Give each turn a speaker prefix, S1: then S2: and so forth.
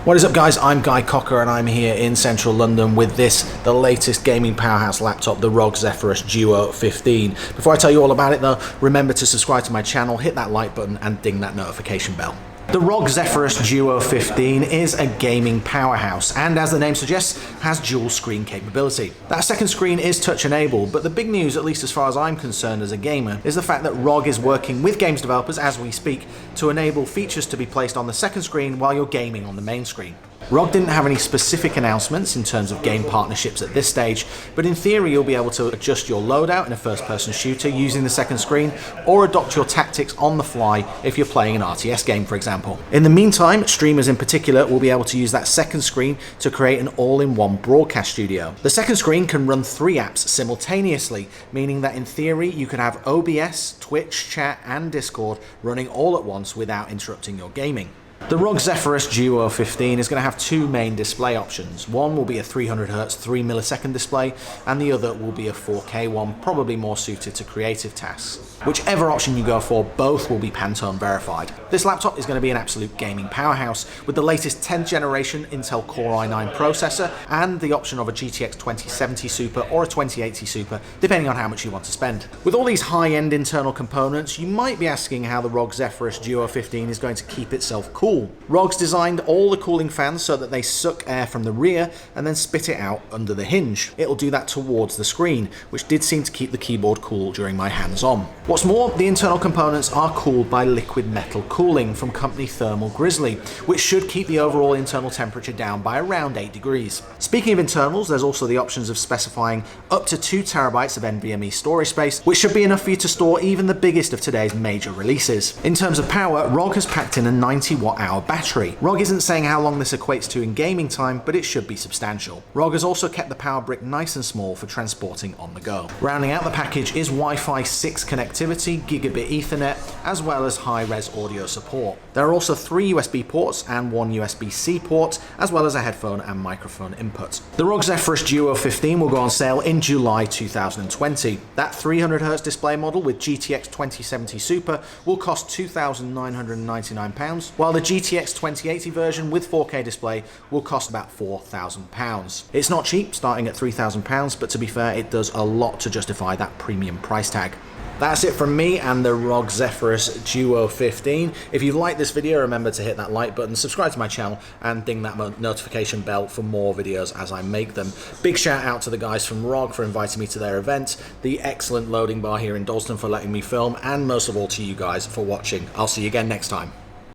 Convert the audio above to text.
S1: What is up guys, I'm Guy Cocker and I'm here in central London with this, the latest gaming powerhouse laptop, the ROG Zephyrus Duo 15. Before I tell you all about it though, remember to subscribe to my channel, hit that like button and ding that notification bell. The ROG Zephyrus Duo 15 is a gaming powerhouse and, as the name suggests, has dual screen capability. That second screen is touch enabled, but the big news, at least as far as I'm concerned as a gamer, is the fact that ROG is working with games developers as we speak to enable features to be placed on the second screen while you're gaming on the main screen. ROG didn't have any specific announcements in terms of game partnerships at this stage, but in theory you'll be able to adjust your loadout in a first-person shooter using the second screen, or adopt your tactics on the fly if you're playing an RTS game, for example. In the meantime, streamers in particular will be able to use that second screen to create an all-in-one broadcast studio. The second screen can run 3 apps simultaneously, meaning that in theory you could have OBS, Twitch, chat and Discord running all at once without interrupting your gaming. The ROG Zephyrus Duo 15 is going to have 2 main display options. One will be a 300Hz 3 millisecond display and the other will be a 4K one, probably more suited to creative tasks. Whichever option you go for, both will be Pantone verified. This laptop is going to be an absolute gaming powerhouse with the latest 10th generation Intel Core i9 processor and the option of a GTX 2070 Super or a 2080 Super, depending on how much you want to spend. With all these high-end internal components, you might be asking how the ROG Zephyrus Duo 15 is going to keep itself cool. ROG's designed all the cooling fans so that they suck air from the rear and then spit it out under the hinge. It'll do that towards the screen, which did seem to keep the keyboard cool during my hands-on. What's more, the internal components are cooled by liquid metal cooling from company Thermal Grizzly, which should keep the overall internal temperature down by around 8 degrees. Speaking of internals, there's also the options of specifying up to 2 terabytes of NVMe storage space, which should be enough for you to store even the biggest of today's major releases. In terms of power, ROG has packed in a 90 watt-hour battery. ROG isn't saying how long this equates to in gaming time, but it should be substantial. ROG has also kept the power brick nice and small for transporting on the go. Rounding out the package is Wi-Fi 6 connectivity, gigabit Ethernet, as well as high-res audio support. There are also 3 USB ports and 1 USB-C port, as well as a headphone and microphone input. The ROG Zephyrus Duo 15 will go on sale in July 2020. That 300Hz display model with GTX 2070 Super will cost £2,999, while the GTX 2080 version with 4K display will cost about £4,000. It's not cheap, starting at £3,000, but to be fair, it does a lot to justify that premium price tag. That's it from me and the ROG Zephyrus Duo 15. If you like this video, remember to hit that like button, subscribe to my channel, and ding that notification bell for more videos as I make them. Big shout out to the guys from ROG for inviting me to their event, the excellent loading bar here in Dalston for letting me film, and most of all to you guys for watching. I'll see you again next time.